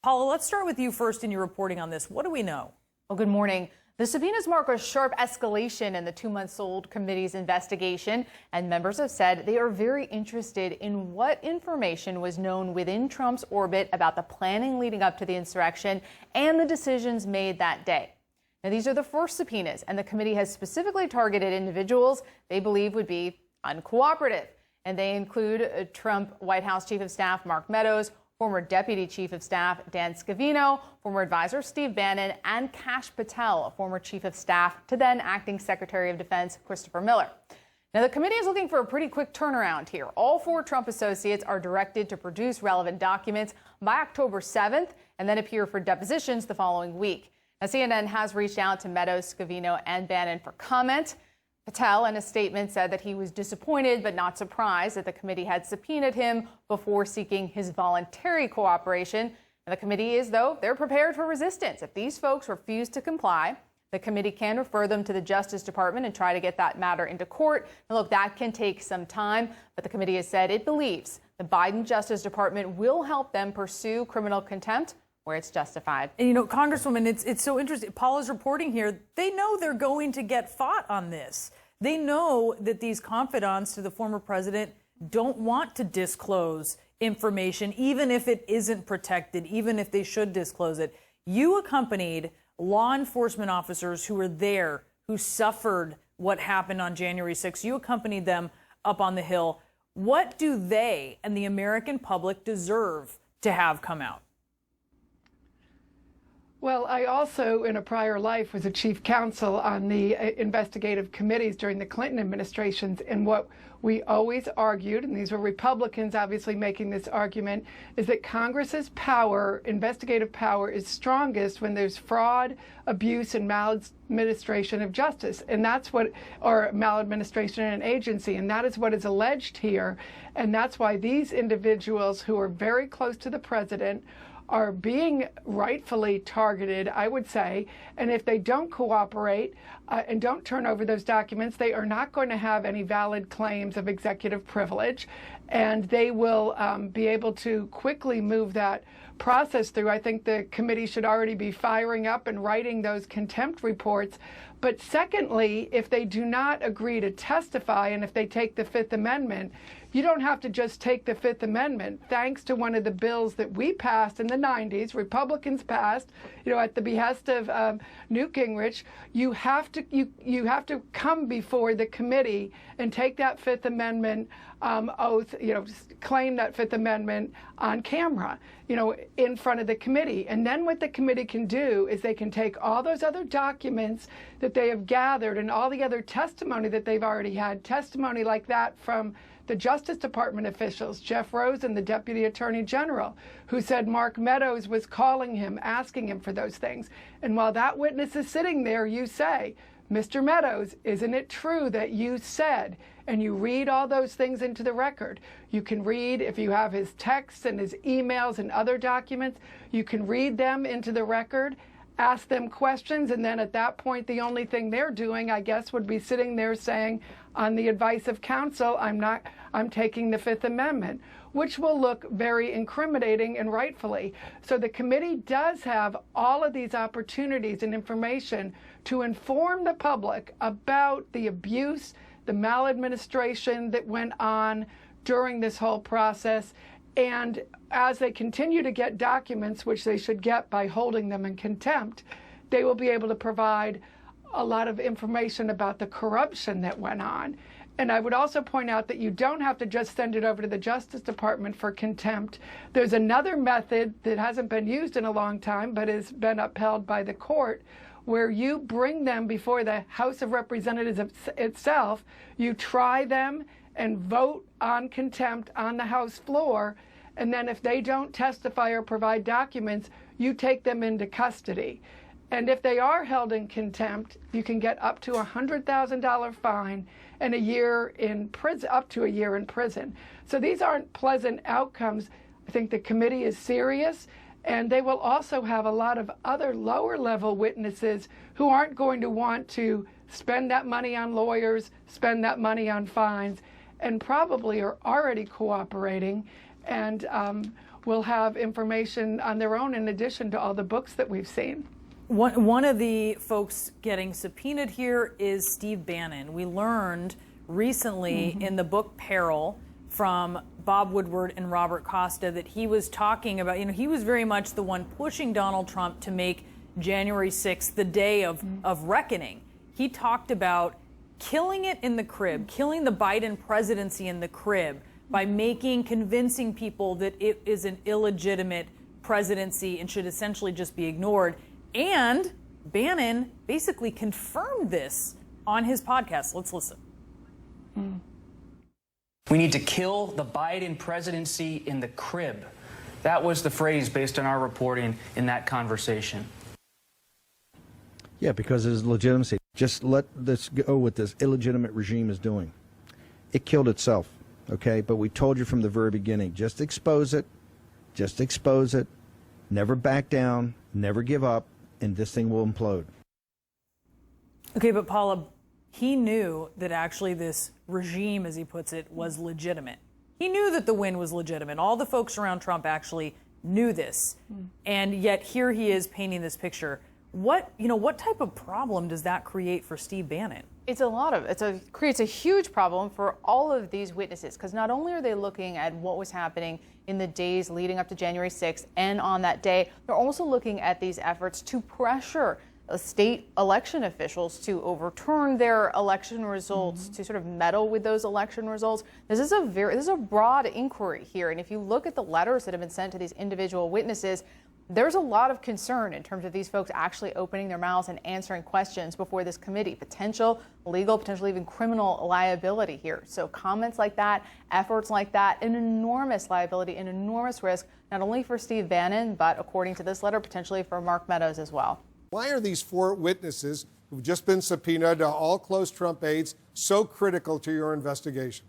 Paula, let's start with you first in your reporting on this. What do we know? Well, good morning. The subpoenas mark a sharp escalation in the 2-month-old committee's investigation, and members have said they are very interested in what information was known within Trump's orbit about the planning leading up to the insurrection and the decisions made that day. Now, these are the first subpoenas, and the committee has specifically targeted individuals they believe would be uncooperative. And they include Trump White House Chief of Staff Mark Meadows, former Deputy Chief of Staff Dan Scavino, former advisor Steve Bannon, and Kash Patel, a former Chief of Staff to then Acting Secretary of Defense Christopher Miller. Now, the committee is looking for a pretty quick turnaround here. All 4 Trump associates are directed to produce relevant documents by October 7th and then appear for depositions the following week. Now, CNN has reached out to Meadows, Scavino, and Bannon for comment. Patel, in a statement, said that he was disappointed but not surprised that the committee had subpoenaed him before seeking his voluntary cooperation. And the committee is, though, they're prepared for resistance. If these folks refuse to comply, the committee can refer them to the Justice Department and try to get that matter into court. And look, that can take some time, but the committee has said it believes the Biden Justice Department will help them pursue criminal contempt where it's justified. And, you know, Congresswoman, it's so interesting. Paula's reporting here. They know they're going to get fought on this. They know that these confidants to the former president don't want to disclose information, even if it isn't protected, even if they should disclose it. You accompanied law enforcement officers who were there, who suffered what happened on January 6th. You accompanied them up on the Hill. What do they and the American public deserve to have come out? Well, I also, in a prior life, was a chief counsel on the investigative committees during the Clinton administrations. And what we always argued, and these were Republicans obviously making this argument, is that Congress's power, investigative power, is strongest when there's fraud, abuse, and maladministration of justice. And that's what, or maladministration in an agency. And that is what is alleged here. And that's why these individuals who are very close to the president are being rightfully targeted, I would say. And if they don't cooperate and don't turn over those documents, they are not going to have any valid claims of executive privilege. And they will be able to quickly move that process through. I think the committee should already be firing up and writing those contempt reports. But secondly, if they do not agree to testify and if they take the Fifth Amendment, you don't have to just take the Fifth Amendment. Thanks to one of the bills that we passed in the 90s, Republicans passed, at the behest of Newt Gingrich, you have to come before the committee and take that Fifth Amendment oath, claim that Fifth Amendment on camera, in front of the committee. And then what the committee can do is they can take all those other documents that they have gathered and all the other testimony that they've already had, testimony like that from the Justice Department officials, Jeff Rosen, the Deputy Attorney General, who said Mark Meadows was calling him, asking him for those things. And while that witness is sitting there, you say, Mr. Meadows, isn't it true that you said, and you read all those things into the record. You can read, if you have his texts and his emails and other documents, you can read them into the record, ask them questions, and then at that point, the only thing they're doing, I guess, would be sitting there saying, on the advice of counsel, I'm taking the Fifth Amendment, which will look very incriminating and rightfully. So the committee does have all of these opportunities and information to inform the public about the abuse, the maladministration that went on during this whole process. And as they continue to get documents, which they should get by holding them in contempt, they will be able to provide a lot of information about the corruption that went on. And I would also point out that you don't have to just send it over to the Justice Department for contempt. There's another method that hasn't been used in a long time, but has been upheld by the court, where you bring them before the House of Representatives itself, you try them and vote on contempt on the House floor, and then if they don't testify or provide documents, you take them into custody. And if they are held in contempt, you can get up to a $100,000 fine and a year in prison, up to a year in prison. So these aren't pleasant outcomes. I think the committee is serious, and they will also have a lot of other lower level witnesses who aren't going to want to spend that money on lawyers, spend that money on fines, and probably are already cooperating. And will have information on their own in addition to all the books that we've seen. One of the folks getting subpoenaed here is Steve Bannon. We learned recently in the book Peril from Bob Woodward and Robert Costa that he was talking about, he was very much the one pushing Donald Trump to make January 6th the day of reckoning. He talked about killing it in the crib, killing the Biden presidency in the crib by convincing people that it is an illegitimate presidency and should essentially just be ignored. And Bannon basically confirmed this on his podcast. Let's listen. We need to kill the Biden presidency in the crib. That was the phrase based on our reporting in that conversation. Yeah, because there's legitimacy. Just let this go what this illegitimate regime is doing. It killed itself, okay? But we told you from the very beginning, just expose it, never back down, never give up, and this thing will implode. Okay, but Paula, he knew that actually this regime, as he puts it, was legitimate. He knew that the win was legitimate. All the folks around Trump actually knew this. And yet here he is painting this picture. What type of problem does that create for Steve Bannon? It creates a huge problem for all of these witnesses, because not only are they looking at what was happening in the days leading up to January 6th and on that day, they're also looking at these efforts to pressure state election officials to overturn their election results, to sort of meddle with those election results. This is a broad inquiry here, and if you look at the letters that have been sent to these individual witnesses, there's a lot of concern in terms of these folks actually opening their mouths and answering questions before this committee. Potential legal, potentially even criminal liability here. So comments like that, efforts like that, an enormous liability, an enormous risk, not only for Steve Bannon, but according to this letter, potentially for Mark Meadows as well. Why are these four witnesses who've just been subpoenaed, all close Trump aides, so critical to your investigation?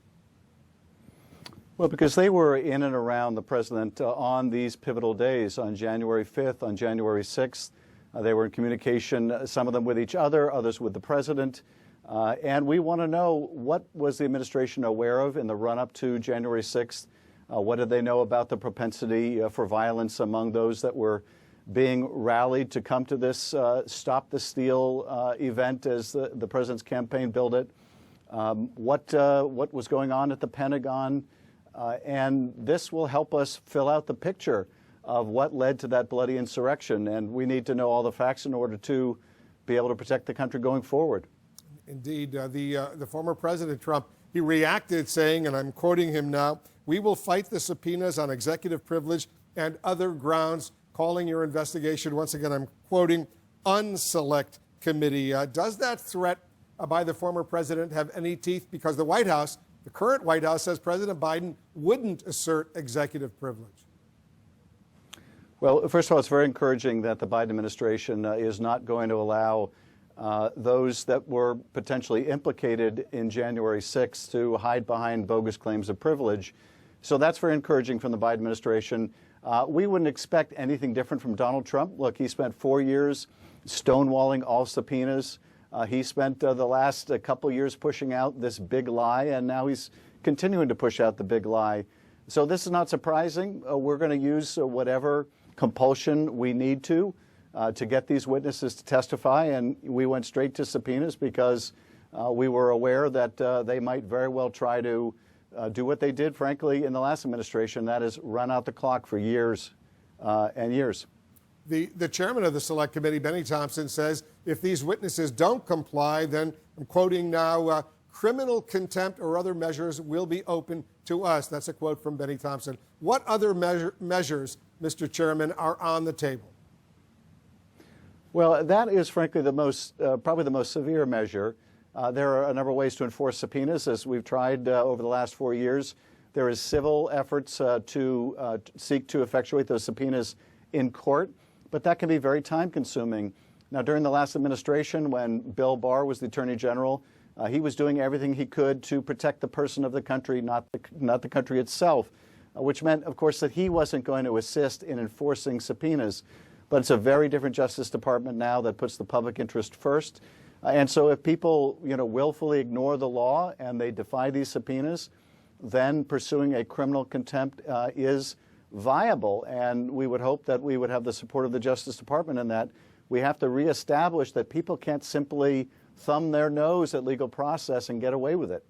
Well, because they were in and around the president on these pivotal days, on January 5th, on January 6th. They were in communication, some of them with each other, others with the president. And we want to know, what was the administration aware of in the run-up to January 6th? What did they know about the propensity for violence among those that were being rallied to come to this Stop the Steal event, as the president's campaign billed it? What was going on at the Pentagon? And this will help us fill out the picture of what led to that bloody insurrection. And we need to know all the facts in order to be able to protect the country going forward. Indeed. The former President Trump, he reacted saying, and I'm quoting him now, "We will fight the subpoenas on executive privilege and other grounds," calling your investigation, once again, I'm quoting, unselect committee. Does that threat by the former president have any teeth? Because the White House, the current White House, says President Biden wouldn't assert executive privilege. Well, first of all, it's very encouraging that the Biden administration is not going to allow those that were potentially implicated in January 6th to hide behind bogus claims of privilege. So that's very encouraging from the Biden administration. We wouldn't expect anything different from Donald Trump. Look, he spent 4 years stonewalling all subpoenas. He spent the last couple years pushing out this big lie, and now he's continuing to push out the big lie. So this is not surprising. We're going to use whatever compulsion we need to get these witnesses to testify, and we went straight to subpoenas because we were aware that they might very well try to do what they did, frankly, in the last administration, that is run out the clock for years and years. The chairman of the Select Committee, Benny Thompson, says if these witnesses don't comply, then, I'm quoting now, criminal contempt or other measures will be open to us. That's a quote from Benny Thompson. What other measures, Mr. Chairman, are on the table? Well, that is, frankly, the most, probably the most severe measure. There are a number of ways to enforce subpoenas, as we've tried over the last 4 years. There is civil efforts to seek to effectuate those subpoenas in court, but that can be very time-consuming. Now, during the last administration, when Bill Barr was the Attorney General, he was doing everything he could to protect the person of the country, not the country itself, which meant, of course, that he wasn't going to assist in enforcing subpoenas. But it's a very different Justice Department now that puts the public interest first. And so if people, willfully ignore the law and they defy these subpoenas, then pursuing a criminal contempt is viable. And we would hope that we would have the support of the Justice Department in that. We have to reestablish that people can't simply thumb their nose at legal process and get away with it.